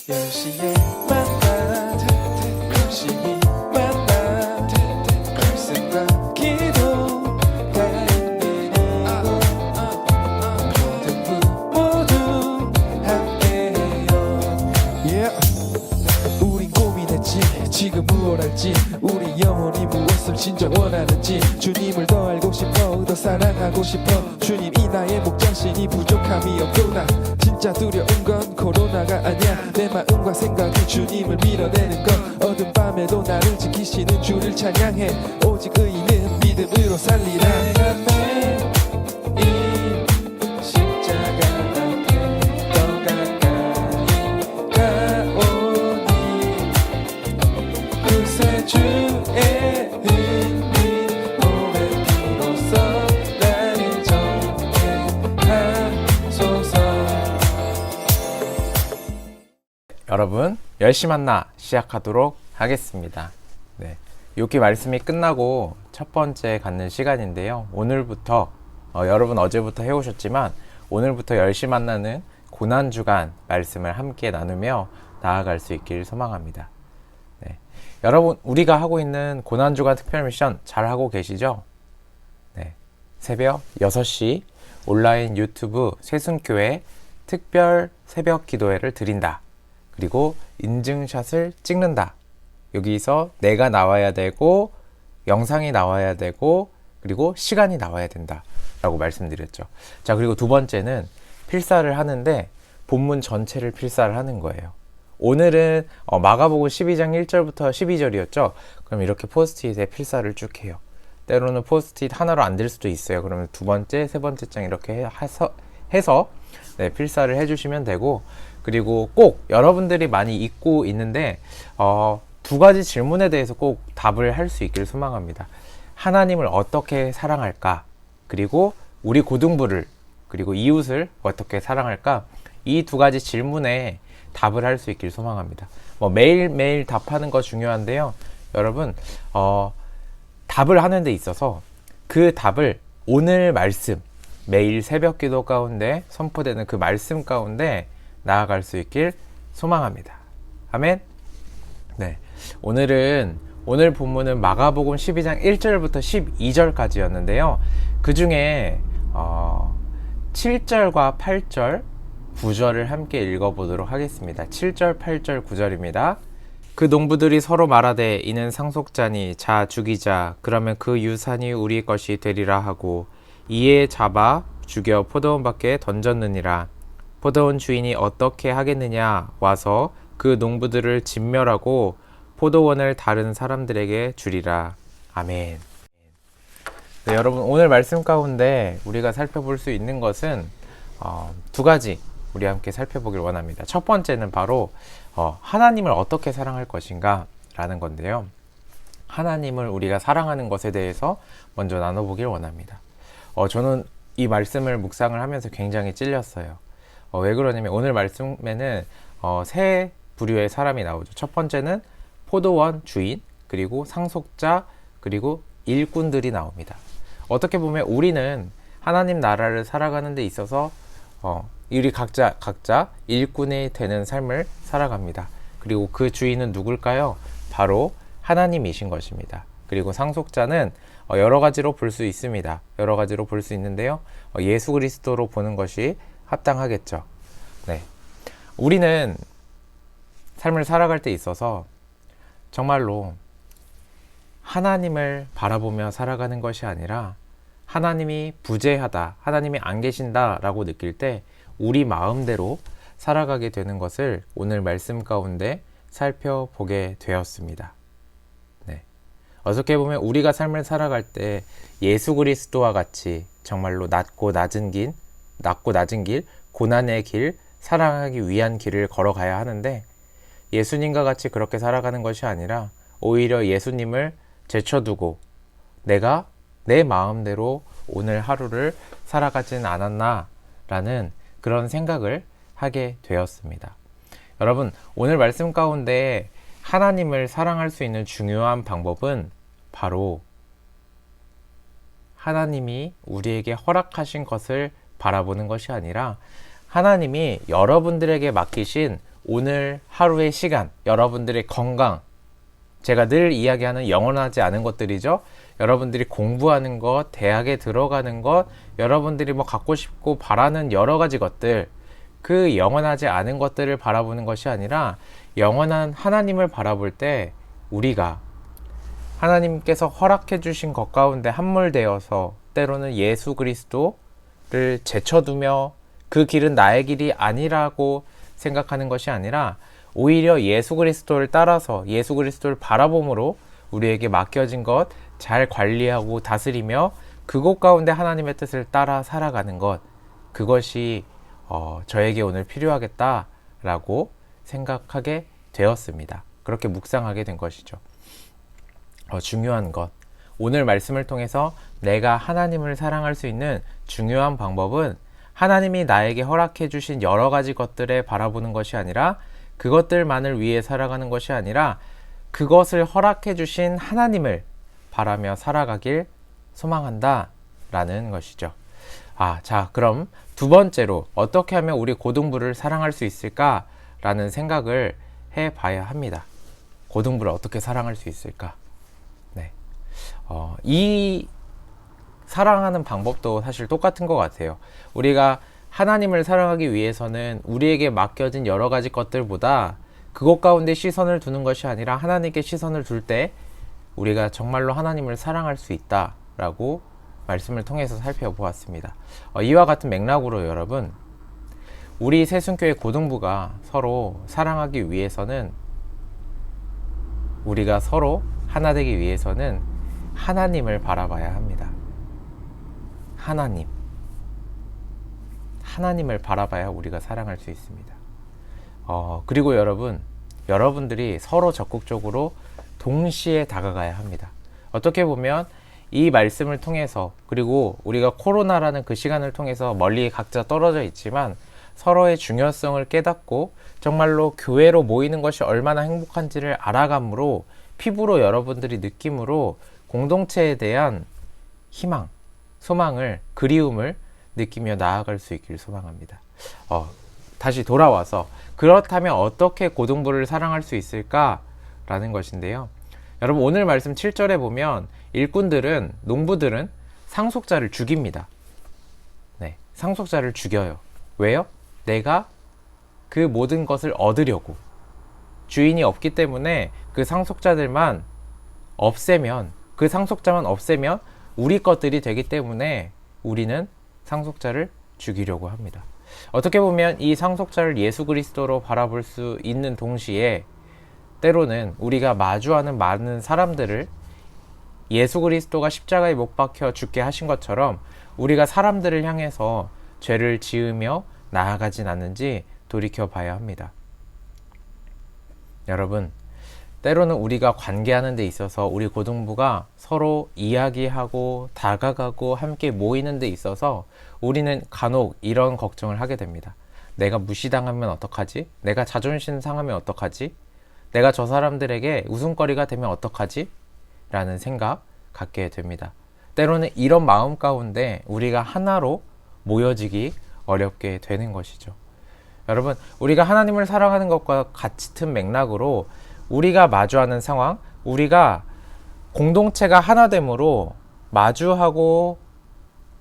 10시에 만나 열심히 만나 말씀과 기도가 있는 이곳 모두 함께해요. 우린 고민했지 지금 무엇 할지 우리 영혼이 무엇을 진짜 원하는지 주님을 더 알고 싶어 더 사랑하고 싶어 주님 이 나의 목장신이 부족함이 없구나 진짜 두려운 건 코로나가 아니야 내 마음과 생각이 주님을 밀어내는 건 어두운 밤에도 나를 지키시는 주를 찬양해 오직 의인은 믿음으로 살리라 내가 매일 십자가 앞에 더 가까이 가오니 구세주의 은혜 오래 비로소 나를 정죄하소서. 여러분, 10시 만나 시작하도록 하겠습니다. 네, 여기 말씀이 끝나고 첫 번째 갖는 시간인데요. 오늘부터 여러분 어제부터 해오셨지만 오늘부터 10시 만나는 고난주간 말씀을 함께 나누며 나아갈 수 있길 소망합니다. 네, 여러분 우리가 하고 있는 고난주간 특별 미션 잘 하고 계시죠? 네, 새벽 6시 온라인 유튜브 새순교회 특별 새벽 기도회를 드린다. 그리고 인증샷을 찍는다. 여기서 내가 나와야 되고 영상이 나와야 되고 그리고 시간이 나와야 된다 라고 말씀드렸죠. 자, 그리고 두 번째는 필사를 하는데 본문 전체를 필사를 하는 거예요. 오늘은 마가복음 12장 1절부터 12절이었죠. 그럼 이렇게 포스트잇에 필사를 쭉 해요. 때로는 포스트잇 하나로 안 될 수도 있어요. 그러면 두 번째, 세 번째 장 이렇게 해서 네, 필사를 해주시면 되고, 그리고 꼭 여러분들이 많이 잊고 있는데 두 가지 질문에 대해서 꼭 답을 할 수 있기를 소망합니다. 하나님을 어떻게 사랑할까? 그리고 우리 고등부를 그리고 이웃을 어떻게 사랑할까? 이 두 가지 질문에 답을 할 수 있기를 소망합니다. 매일매일 답하는 거 중요한데요. 여러분 답을 하는 데 있어서 그 답을 오늘 말씀 매일 새벽 기도 가운데 선포되는 그 말씀 가운데 나아갈 수 있길 소망합니다. 아멘. 네, 오늘 본문은 마가복음 12장 1절부터 12절까지였는데요. 그 중에 7절과 8절, 9절을 함께 읽어보도록 하겠습니다. 7절, 8절, 9절입니다. 그 농부들이 서로 말하되 이는 상속자니 자 죽이자 그러면 그 유산이 우리 것이 되리라 하고 이에 잡아 죽여 포도원 밖에 던졌느니라. 포도원 주인이 어떻게 하겠느냐 와서 그 농부들을 진멸하고 포도원을 다른 사람들에게 주리라. 아멘. 네, 여러분 오늘 말씀 가운데 우리가 살펴볼 수 있는 것은 두 가지 우리 함께 살펴보길 원합니다. 첫 번째는 바로 하나님을 어떻게 사랑할 것인가 라는 건데요. 하나님을 우리가 사랑하는 것에 대해서 먼저 나눠보길 원합니다. 저는 이 말씀을 묵상을 하면서 굉장히 찔렸어요. 왜 그러냐면 오늘 말씀에는 세 부류의 사람이 나오죠. 첫 번째는 포도원 주인, 그리고 상속자, 그리고 일꾼들이 나옵니다. 어떻게 보면 우리는 하나님 나라를 살아가는 데 있어서 우리 각자 일꾼이 되는 삶을 살아갑니다. 그리고 그 주인은 누굴까요? 바로 하나님이신 것입니다. 그리고 상속자는 여러 가지로 볼 수 있습니다. 여러 가지로 볼 수 있는데요. 예수 그리스도로 보는 것이 합당하겠죠. 네, 우리는 삶을 살아갈 때 있어서 정말로 하나님을 바라보며 살아가는 것이 아니라 하나님이 부재하다, 하나님이 안 계신다 라고 느낄 때 우리 마음대로 살아가게 되는 것을 오늘 말씀 가운데 살펴보게 되었습니다. 네, 어떻게 보면 우리가 삶을 살아갈 때 예수 그리스도와 같이 정말로 낮고 낮은 길, 고난의 길, 사랑하기 위한 길을 걸어가야 하는데 예수님과 같이 그렇게 살아가는 것이 아니라 오히려 예수님을 제쳐두고 내가 내 마음대로 오늘 하루를 살아가진 않았나 라는 그런 생각을 하게 되었습니다. 여러분 오늘 말씀 가운데 하나님을 사랑할 수 있는 중요한 방법은 바로 하나님이 우리에게 허락하신 것을 바라보는 것이 아니라 하나님이 여러분들에게 맡기신 오늘 하루의 시간, 여러분들의 건강, 제가 늘 이야기하는 영원하지 않은 것들이죠. 여러분들이 공부하는 것, 대학에 들어가는 것, 여러분들이 뭐 갖고 싶고 바라는 여러 가지 것들, 그 영원하지 않은 것들을 바라보는 것이 아니라 영원한 하나님을 바라볼 때 우리가 하나님께서 허락해 주신 것 가운데 함몰되어서 때로는 예수 그리스도를 제쳐두며 그 길은 나의 길이 아니라고 생각하는 것이 아니라 오히려 예수 그리스도를 따라서 예수 그리스도를 바라봄으로 우리에게 맡겨진 것 잘 관리하고 다스리며 그곳 가운데 하나님의 뜻을 따라 살아가는 것, 그것이 저에게 오늘 필요하겠다라고 생각하게 되었습니다. 그렇게 묵상하게 된 것이죠. 중요한 것, 오늘 말씀을 통해서 내가 하나님을 사랑할 수 있는 중요한 방법은 하나님이 나에게 허락해 주신 여러 가지 것들에 바라보는 것이 아니라 그것들만을 위해 살아가는 것이 아니라 그것을 허락해 주신 하나님을 바라며 살아가길 소망한다 라는 것이죠. 자, 그럼 두 번째로 어떻게 하면 우리 고등부를 사랑할 수 있을까 라는 생각을 해봐야 합니다. 고등부를 어떻게 사랑할 수 있을까? 네. 이 사랑하는 방법도 사실 똑같은 것 같아요. 우리가 하나님을 사랑하기 위해서는 우리에게 맡겨진 여러 가지 것들보다 그것 가운데 시선을 두는 것이 아니라 하나님께 시선을 둘 때 우리가 정말로 하나님을 사랑할 수 있다라고 말씀을 통해서 살펴보았습니다. 이와 같은 맥락으로 여러분, 우리 새순교회 고등부가 서로 사랑하기 위해서는, 우리가 서로 하나 되기 위해서는 하나님을 바라봐야 합니다. 하나님을 바라봐야 우리가 사랑할 수 있습니다. 그리고 여러분들이 서로 적극적으로 동시에 다가가야 합니다. 어떻게 보면 이 말씀을 통해서, 그리고 우리가 코로나라는 그 시간을 통해서 멀리 각자 떨어져 있지만 서로의 중요성을 깨닫고 정말로 교회로 모이는 것이 얼마나 행복한지를 알아감으로, 피부로 여러분들이 느낌으로 공동체에 대한 희망, 소망을, 그리움을 느끼며 나아갈 수 있기를 소망합니다. 다시 돌아와서 그렇다면 어떻게 고등부를 사랑할 수 있을까라는 것인데요. 여러분, 오늘 말씀 7절에 보면 농부들은 상속자를 죽입니다. 네, 상속자를 죽여요. 왜요? 내가 그 모든 것을 얻으려고. 주인이 없기 때문에 그 상속자만 없애면 우리 것들이 되기 때문에 우리는 상속자를 죽이려고 합니다. 어떻게 보면 이 상속자를 예수 그리스도로 바라볼 수 있는 동시에 때로는 우리가 마주하는 많은 사람들을 예수 그리스도가 십자가에 못 박혀 죽게 하신 것처럼 우리가 사람들을 향해서 죄를 지으며 나아가진 않는지 돌이켜 봐야 합니다. 여러분, 때로는 우리가 관계하는 데 있어서 우리 고등부가 서로 이야기하고 다가가고 함께 모이는 데 있어서 우리는 간혹 이런 걱정을 하게 됩니다. 내가 무시당하면 어떡하지? 내가 자존심 상하면 어떡하지? 내가 저 사람들에게 웃음거리가 되면 어떡하지? 라는 생각 갖게 됩니다. 때로는 이런 마음 가운데 우리가 하나로 모여지기 어렵게 되는 것이죠. 여러분, 우리가 하나님을 사랑하는 것과 같은 맥락으로 우리가 마주하는 상황, 우리가 공동체가 하나됨으로 마주하고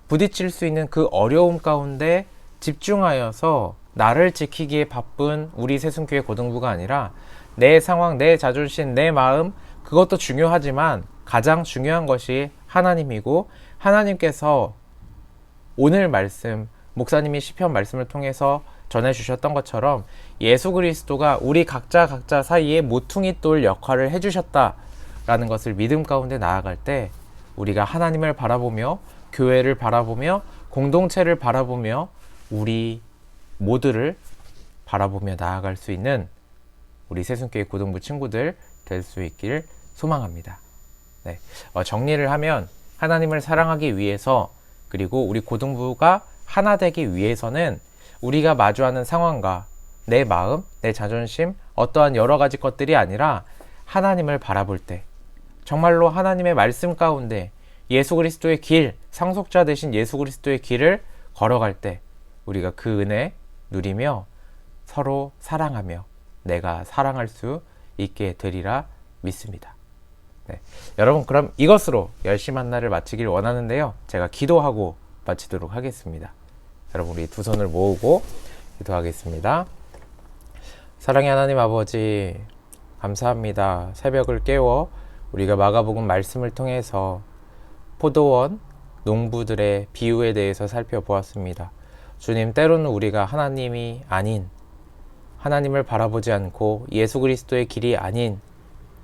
부딪힐 수 있는 그 어려움 가운데 집중하여서 나를 지키기에 바쁜 우리 새순교회 고등부가 아니라 내 상황, 내 자존심, 내 마음, 그것도 중요하지만 가장 중요한 것이 하나님이고, 하나님께서 오늘 말씀, 목사님이 시편 말씀을 통해서 전해주셨던 것처럼 예수 그리스도가 우리 각자 사이에 모퉁이 돌 역할을 해주셨다라는 것을 믿음 가운데 나아갈 때 우리가 하나님을 바라보며, 교회를 바라보며, 공동체를 바라보며, 우리 모두를 바라보며 나아갈 수 있는 우리 새순교회 고등부 친구들 될 수 있기를 소망합니다. 네, 정리를 하면 하나님을 사랑하기 위해서, 그리고 우리 고등부가 하나 되기 위해서는 우리가 마주하는 상황과 내 마음, 내 자존심, 어떠한 여러 가지 것들이 아니라 하나님을 바라볼 때, 정말로 하나님의 말씀 가운데 예수 그리스도의 길, 상속자 되신 예수 그리스도의 길을 걸어갈 때 우리가 그 은혜 누리며 서로 사랑하며 내가 사랑할 수 있게 되리라 믿습니다. 네. 여러분, 그럼 이것으로 10시 만나를 마치길 원하는데요. 제가 기도하고 마치도록 하겠습니다. 여러분, 우리 두 손을 모으고 기도하겠습니다. 사랑의 하나님 아버지, 감사합니다. 새벽을 깨워 우리가 마가복음 말씀을 통해서 포도원 농부들의 비유에 대해서 살펴보았습니다. 주님, 때로는 우리가 하나님이 아닌, 하나님을 바라보지 않고 예수 그리스도의 길이 아닌,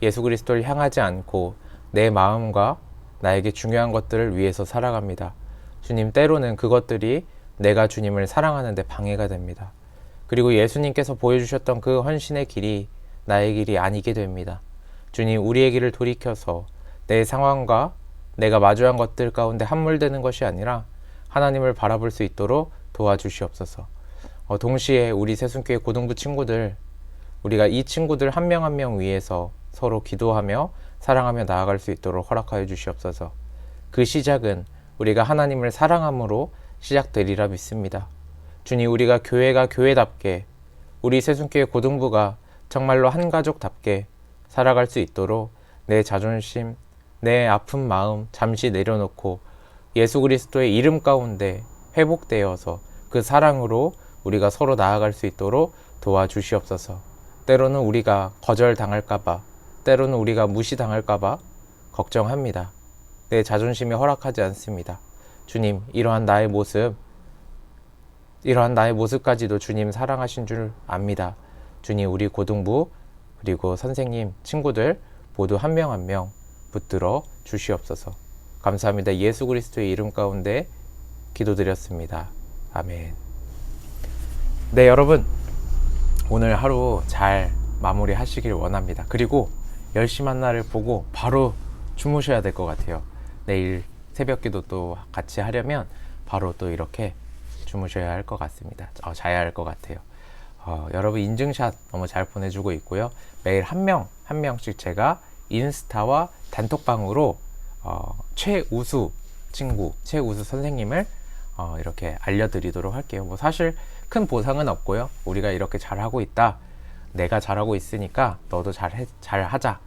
예수 그리스도를 향하지 않고 내 마음과 나에게 중요한 것들을 위해서 살아갑니다. 주님, 때로는 그것들이 내가 주님을 사랑하는 데 방해가 됩니다. 그리고 예수님께서 보여주셨던 그 헌신의 길이 나의 길이 아니게 됩니다. 주님, 우리의 길을 돌이켜서 내 상황과 내가 마주한 것들 가운데 함몰되는 것이 아니라 하나님을 바라볼 수 있도록 도와주시옵소서. 동시에 우리 새순교회 고등부 친구들, 우리가 이 친구들 한 명 한 명 위해서 서로 기도하며 사랑하며 나아갈 수 있도록 허락하여 주시옵소서. 그 시작은 우리가 하나님을 사랑함으로 시작되리라 믿습니다. 주님, 우리가 교회가 교회답게, 우리 새순교회 고등부가 정말로 한 가족답게 살아갈 수 있도록 내 자존심, 내 아픈 마음 잠시 내려놓고 예수 그리스도의 이름 가운데 회복되어서 그 사랑으로 우리가 서로 나아갈 수 있도록 도와주시옵소서. 때로는 우리가 거절당할까봐, 때로는 우리가 무시당할까봐 걱정합니다. 내 자존심이 허락하지 않습니다. 주님, 이러한 나의 모습까지도 주님 사랑하신 줄 압니다. 주님, 우리 고등부 그리고 선생님, 친구들 모두 한 명 한 명 붙들어 주시옵소서. 감사합니다. 예수 그리스도의 이름 가운데 기도드렸습니다. 아멘. 네, 여러분, 오늘 하루 잘 마무리하시길 원합니다. 그리고 10시 만나를 보고 바로 주무셔야 될 것 같아요. 내일 새벽기도 또 같이 하려면 바로 또 이렇게 주무셔야 할 것 같습니다. 자야 할 것 같아요. 여러분, 인증샷 너무 잘 보내주고 있고요. 매일 한 명씩 제가 인스타와 단톡방으로 최우수 친구, 최우수 선생님을 이렇게 알려드리도록 할게요. 뭐 사실 큰 보상은 없고요. 우리가 이렇게 잘하고 있다, 내가 잘하고 있으니까 너도 잘하자,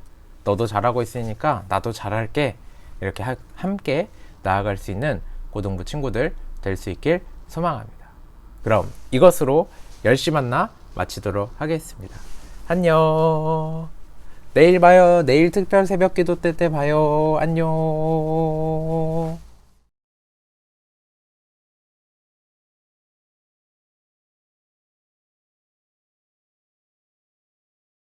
너도 잘하고 있으니까 나도 잘할게, 이렇게 함께 나아갈 수 있는 고등부 친구들 될 수 있길 소망합니다. 그럼 이것으로 10시 만나 마치도록 하겠습니다. 안녕. 내일 봐요. 내일 특별 새벽 기도 때 봐요. 안녕.